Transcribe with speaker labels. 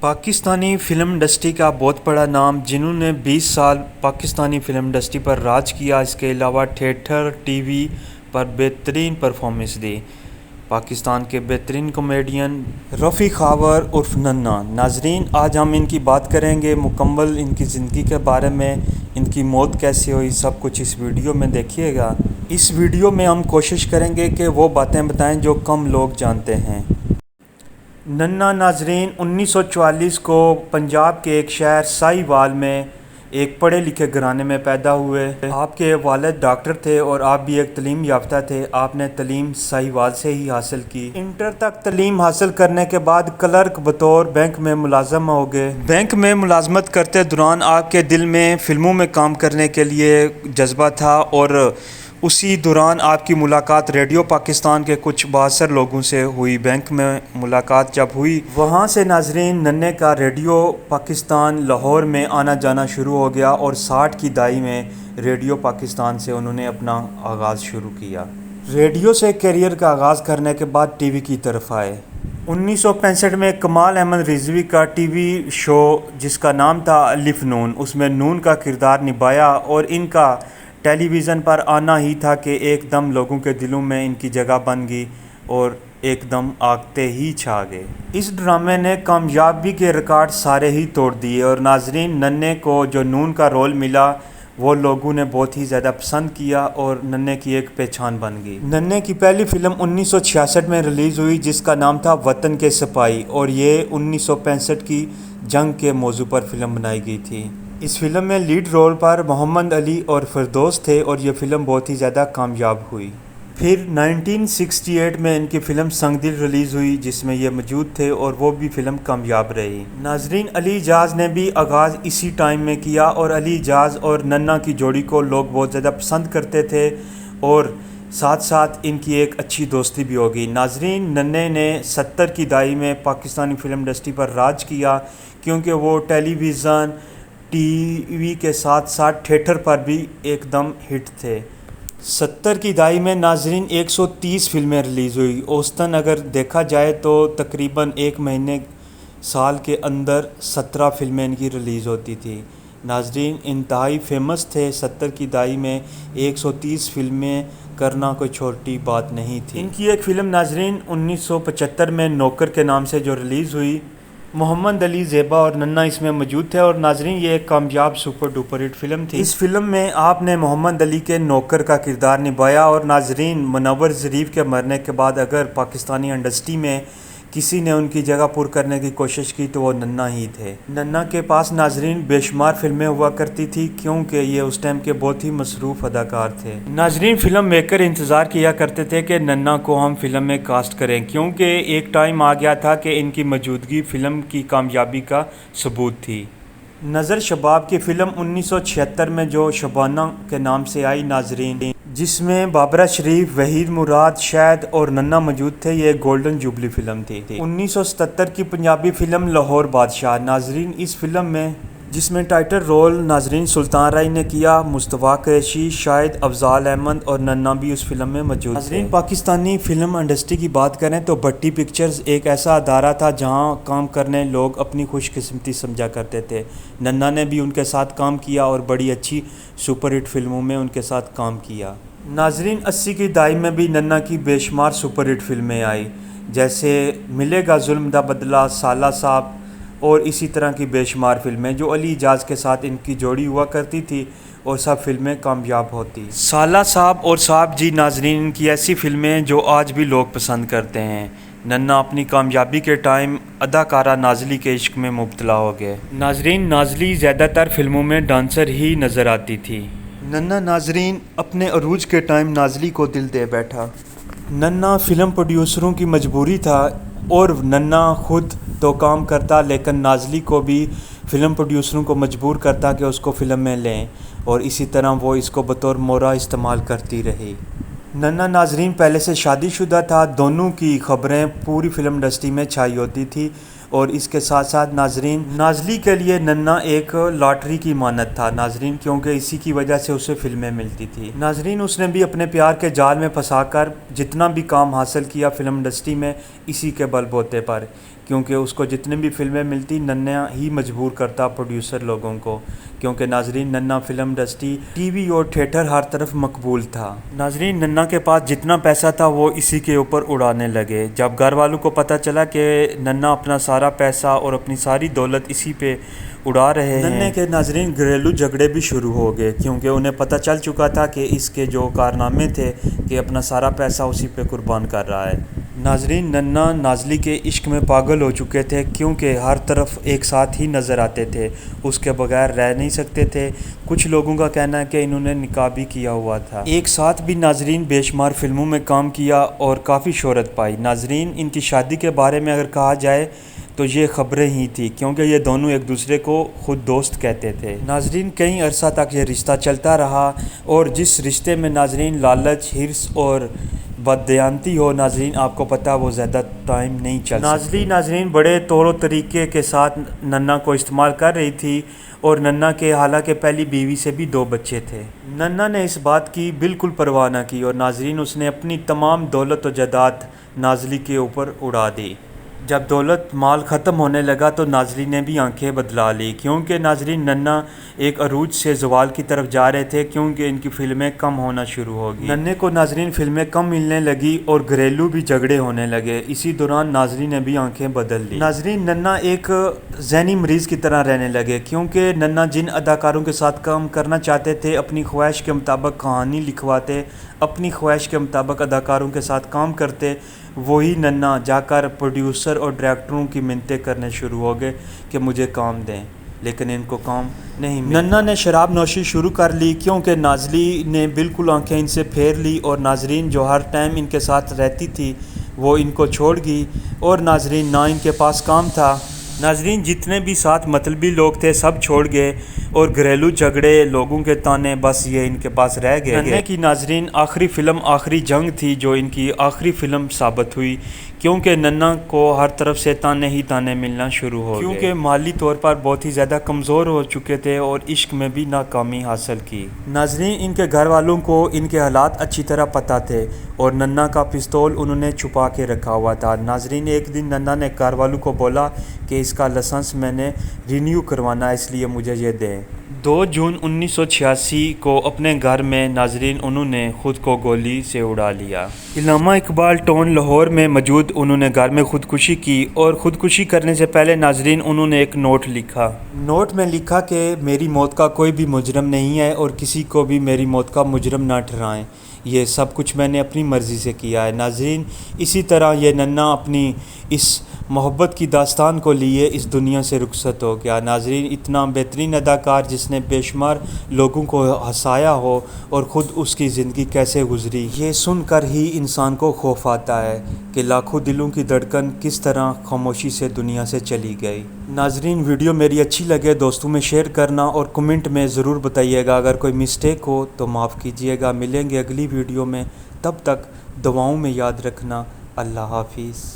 Speaker 1: Pakistani film industry کا بہت بڑا نام جنہوں نے 20 سال پاکستانی فلم انڈسٹری پر راج کیا، اس کے علاوہ تھیٹر ٹی وی پر بہترین پرفارمنس دی۔ پاکستان کے بہترین کامیڈین رفیع خاور عرف ننا۔ ناظرین، آج ہم ان کی بات کریں گے مکمل ان کی زندگی کے بارے میں، ان کی موت کیسے ہوئی، سب کچھ اس ویڈیو میں دیکھیے گا۔ اس ویڈیو میں ہم کوشش کریں گے کہ وہ باتیں بتائیں جو کم لوگ جانتے ہیں۔ ننا ناظرین 1944 کو پنجاب کے ایک شہر ساہیوال میں ایک پڑھے لکھے گھرانے میں پیدا ہوئے۔ آپ کے والد ڈاکٹر تھے اور آپ بھی ایک تعلیم یافتہ تھے۔ آپ نے تعلیم ساہیوال سے ہی حاصل کی۔ انٹر تک تعلیم حاصل کرنے کے بعد کلرک بطور بینک میں ملازم ہو گئے۔ بینک میں ملازمت کرتے دوران آپ کے دل میں فلموں میں کام کرنے کے لیے جذبہ تھا اور اسی دوران آپ کی ملاقات ریڈیو پاکستان کے کچھ بااثر لوگوں سے ہوئی۔ بینک میں ملاقات جب ہوئی، وہاں سے ناظرین ننے کا ریڈیو پاکستان لاہور میں آنا جانا شروع ہو گیا اور 60 کی دہائی میں ریڈیو پاکستان سے انہوں نے اپنا آغاز شروع کیا۔ ریڈیو سے کیریئر کا آغاز کرنے کے بعد ٹی وی کی طرف آئے۔ 1965 میں کمال احمد رضوی کا ٹی وی شو جس کا نام تھا الف نون، اس میں نون کا کردار نبھایا اور ان کا ٹیلی ویژن پر آنا ہی تھا کہ ایک دم لوگوں کے دلوں میں ان کی جگہ بن گئی اور ایک دم آگتے ہی چھا گئے۔ اس ڈرامے نے کامیابی کے ریکارڈ سارے ہی توڑ دیے اور ناظرین ننے کو جو نون کا رول ملا وہ لوگوں نے بہت ہی زیادہ پسند کیا اور ننے کی ایک پہچان بن گئی۔ ننے کی پہلی فلم 1966 میں ریلیز ہوئی جس کا نام تھا وطن کے سپاہی اور یہ 1965 کی جنگ کے موضوع پر فلم بنائی گئی تھی۔ اس فلم میں لیڈ رول پر محمد علی اور فردوس تھے اور یہ فلم بہت ہی زیادہ کامیاب ہوئی۔ پھر 1968 میں ان کی فلم سنگ دل ریلیز ہوئی جس میں یہ موجود تھے اور وہ بھی فلم کامیاب رہی۔ ناظرین، علی اعجاز نے بھی آغاز اسی ٹائم میں کیا اور علی اعجاز اور ننا کی جوڑی کو لوگ بہت زیادہ پسند کرتے تھے اور ساتھ ساتھ ان کی ایک اچھی دوستی بھی ہوگی۔ ناظرین، ننے نے 70 کی دہائی میں پاکستانی فلم انڈسٹری پر راج کیا کیونکہ وہ ٹیلی ویژن ٹی وی کے ساتھ ساتھ تھیٹر پر بھی ایک دم ہٹ تھے۔ 70 کی دہائی میں ناظرین 130 فلمیں ریلیز ہوئی۔ اوسطاً اگر دیکھا جائے تو تقریباً ایک مہینے سال کے اندر 17 فلمیں ان کی ریلیز ہوتی تھی۔ ناظرین انتہائی فیمس تھے۔ 70 کی دہائی میں 130 فلمیں کرنا کوئی چھوٹی بات نہیں تھی۔ ان کی ایک فلم ناظرین 1975 میں نوکر کے نام سے جو ریلیز ہوئی، محمد علی، زیبا اور ننا اس میں موجود تھے اور ناظرین یہ ایک کامیاب سپر ڈوپر ہٹ فلم تھی۔ اس فلم میں آپ نے محمد علی کے نوکر کا کردار نبھایا اور ناظرین منور ظریف کے مرنے کے بعد اگر پاکستانی انڈسٹری میں کسی نے ان کی جگہ پر کرنے کی کوشش کی تو وہ ننا ہی تھے۔ ننا کے پاس ناظرین بے شمار فلمیں ہوا کرتی تھی کیونکہ یہ اس ٹائم کے بہت ہی مصروف اداکار تھے۔ ناظرین، فلم میکر انتظار کیا کرتے تھے کہ ننا کو ہم فلم میں کاسٹ کریں کیونکہ ایک ٹائم آ گیا تھا کہ ان کی موجودگی فلم کی کامیابی کا ثبوت تھی۔ نظر شباب کی فلم 1976 میں جو شبانہ کے نام سے آئی ناظرین، جس میں بابرہ شریف، وحید مراد، شاہد اور ننا موجود تھے، یہ گولڈن جوبلی فلم تھی۔ 1977 کی پنجابی فلم لاہور بادشاہ۔ ناظرین اس فلم میں جس میں ٹائٹل رول ناظرین سلطان رائی نے کیا، مصطفیٰ قریشی، شاہد، افضال احمد اور ننا بھی اس فلم میں موجود تھے۔ ناظرین پاکستانی فلم انڈسٹری کی بات کریں تو بھٹی پکچرز ایک ایسا ادارہ تھا جہاں کام کرنے لوگ اپنی خوش قسمتی سمجھا کرتے تھے۔ ننا نے بھی ان کے ساتھ کام کیا اور بڑی اچھی سپر ہٹ فلموں میں ان کے ساتھ کام کیا۔ ناظرین 80 کی دہائی میں بھی ننا کی بے شمار سپر ہٹ فلمیں آئی جیسے ملے گا ظلم دا بدلہ، سالہ صاحب اور اسی طرح کی بے شمار فلمیں جو علی اعجاز کے ساتھ ان کی جوڑی ہوا کرتی تھی اور سب فلمیں کامیاب ہوتی۔ سالہ صاحب اور صاحب جی ناظرین ان کی ایسی فلمیں جو آج بھی لوگ پسند کرتے ہیں۔ ننا اپنی کامیابی کے ٹائم اداکارہ نازلی کے عشق میں مبتلا ہو گئے۔ ناظرین نازلی زیادہ تر فلموں میں ڈانسر ہی نظر آتی تھی۔ ننا ناظرین اپنے عروج کے ٹائم نازلی کو دل دے بیٹھا۔ ننا فلم پروڈیوسروں کی مجبوری تھا اور ننا خود تو کام کرتا لیکن نازلی کو بھی فلم پروڈیوسروں کو مجبور کرتا کہ اس کو فلم میں لیں اور اسی طرح وہ اس کو بطور مورا استعمال کرتی رہی۔ ننا ناظرین پہلے سے شادی شدہ تھا، دونوں کی خبریں پوری فلم انڈسٹری میں چھائی ہوتی تھی اور اس کے ساتھ ساتھ ناظرین نازلی کے لیے ننا ایک لاٹری کی مانند تھا ناظرین، کیونکہ اسی کی وجہ سے اسے فلمیں ملتی تھی۔ ناظرین اس نے بھی اپنے پیار کے جال میں پھنسا کر جتنا بھی کام حاصل کیا فلم انڈسٹری میں اسی کے بل بوتے پر، کیونکہ اس کو جتنی بھی فلمیں ملتی ننا ہی مجبور کرتا پروڈیوسر لوگوں کو، کیونکہ ناظرین ننا فلم انڈسٹری ٹی وی اور تھیٹر ہر طرف مقبول تھا۔ ناظرین ننا کے پاس جتنا پیسہ تھا وہ اسی کے اوپر اڑانے لگے۔ جب گھر والوں کو پتہ چلا کہ ننا اپنا سارا پیسہ اور اپنی ساری دولت اسی پہ اڑا رہے ہیں، ننے کے ناظرین گھریلو جھگڑے بھی شروع ہو گئے، کیونکہ انہیں پتہ چل چکا تھا کہ اس کے جو کارنامے تھے کہ اپنا سارا پیسہ اسی پہ قربان کر رہا ہے۔ ناظرین ننا نازلی کے عشق میں پاگل ہو چکے تھے، کیونکہ ہر طرف ایک ساتھ ہی نظر آتے تھے، اس کے بغیر رہ نہیں سکتے تھے۔ کچھ لوگوں کا کہنا ہے کہ انہوں نے نکاح بھی کیا ہوا تھا۔ ایک ساتھ بھی ناظرین بے شمار فلموں میں کام کیا اور کافی شہرت پائی۔ ناظرین ان کی شادی کے بارے میں اگر کہا جائے تو یہ خبریں ہی تھی، کیونکہ یہ دونوں ایک دوسرے کو خود دوست کہتے تھے۔ ناظرین کئی عرصہ تک یہ رشتہ چلتا رہا، اور جس رشتے میں ناظرین لالچ، حرص اور بددیانتی ہو، ناظرین آپ کو پتہ وہ زیادہ ٹائم نہیں چل سکتی۔ ناظرین بڑے طور و طریقے کے ساتھ ننا کو استعمال کر رہی تھی، اور ننا کے حالانکہ پہلی بیوی سے بھی 2 بچے تھے۔ ننا نے اس بات کی بالکل پرواہ نہ کی، اور ناظرین اس نے اپنی تمام دولت و جائیداد نازلی کے اوپر اڑا دی۔ جب دولت مال ختم ہونے لگا تو نازلی نے بھی آنکھیں بدلا لی، کیونکہ ناظرین ننا ایک عروج سے زوال کی طرف جا رہے تھے، کیونکہ ان کی فلمیں کم ہونا شروع ہو گئی۔ ننے کو ناظرین فلمیں کم ملنے لگی اور گھریلو بھی جھگڑے ہونے لگے۔ اسی دوران ناظری نے بھی آنکھیں بدل لی۔ ناظرین ننا ایک ذہنی مریض کی طرح رہنے لگے، کیونکہ ننا جن اداکاروں کے ساتھ کام کرنا چاہتے تھے اپنی خواہش کے مطابق کہانی لکھواتے، اپنی خواہش کے مطابق اداکاروں کے ساتھ کام کرتے، وہی ننا جا کر پروڈیوسر اور ڈائریکٹروں کی منتیں کرنے شروع ہو گئے کہ مجھے کام دیں، لیکن ان کو کام نہیں ملا۔ ننا نے شراب نوشی شروع کر لی، کیونکہ نازلی نے بالکل آنکھیں ان سے پھیر لی، اور ناظرین جو ہر ٹائم ان کے ساتھ رہتی تھی وہ ان کو چھوڑ گئی، اور ناظرین نہ ان کے پاس کام تھا۔ ناظرین جتنے بھی ساتھ مطلبی لوگ تھے سب چھوڑ گئے، اور گھریلو جھگڑے، لوگوں کے تانے، بس یہ ان کے پاس رہ گئے۔ ننے کی ناظرین آخری فلم آخری جنگ تھی جو ان کی آخری فلم ثابت ہوئی، کیونکہ ننا کو ہر طرف سے تانے ہی تانے ملنا شروع ہو گئے، کیونکہ مالی طور پر بہت ہی زیادہ کمزور ہو چکے تھے اور عشق میں بھی ناکامی حاصل کی۔ ناظرین ان کے گھر والوں کو ان کے حالات اچھی طرح پتہ تھے، اور ننا کا پستول انہوں نے چھپا کے رکھا ہوا تھا۔ ناظرین ایک دن ننا نے گھر والوں کو بولا کہ اس کا لائسنس میں نے رینیو کروانا ہے، اس لیے مجھے یہ دیں۔ 2 جون 1986 کو اپنے گھر میں ناظرین انہوں نے خود کو گولی سے اڑا لیا۔ علامہ اقبال ٹاؤن لاہور میں موجود انہوں نے گھر میں خودکشی کی، اور خودکشی کرنے سے پہلے ناظرین انہوں نے ایک نوٹ لکھا۔ نوٹ میں لکھا کہ میری موت کا کوئی بھی مجرم نہیں ہے، اور کسی کو بھی میری موت کا مجرم نہ ٹھہرائیں، یہ سب کچھ میں نے اپنی مرضی سے کیا ہے۔ ناظرین اسی طرح یہ ننا اپنی اس محبت کی داستان کو لیے اس دنیا سے رخصت ہو گیا۔ ناظرین اتنا بہترین اداکار جس نے بے شمار لوگوں کو ہنسایا ہو، اور خود اس کی زندگی کیسے گزری، یہ سن کر ہی انسان کو خوف آتا ہے کہ لاکھوں دلوں کی دھڑکن کس طرح خاموشی سے دنیا سے چلی گئی۔ ناظرین ویڈیو میری اچھی لگے دوستوں میں شیئر کرنا، اور کمنٹ میں ضرور بتائیے گا، اگر کوئی مسٹیک ہو تو معاف کیجیے گا۔ ملیں گے اگلی ویڈیو میں، تب تک دعاؤں میں یاد رکھنا۔ اللہ حافظ۔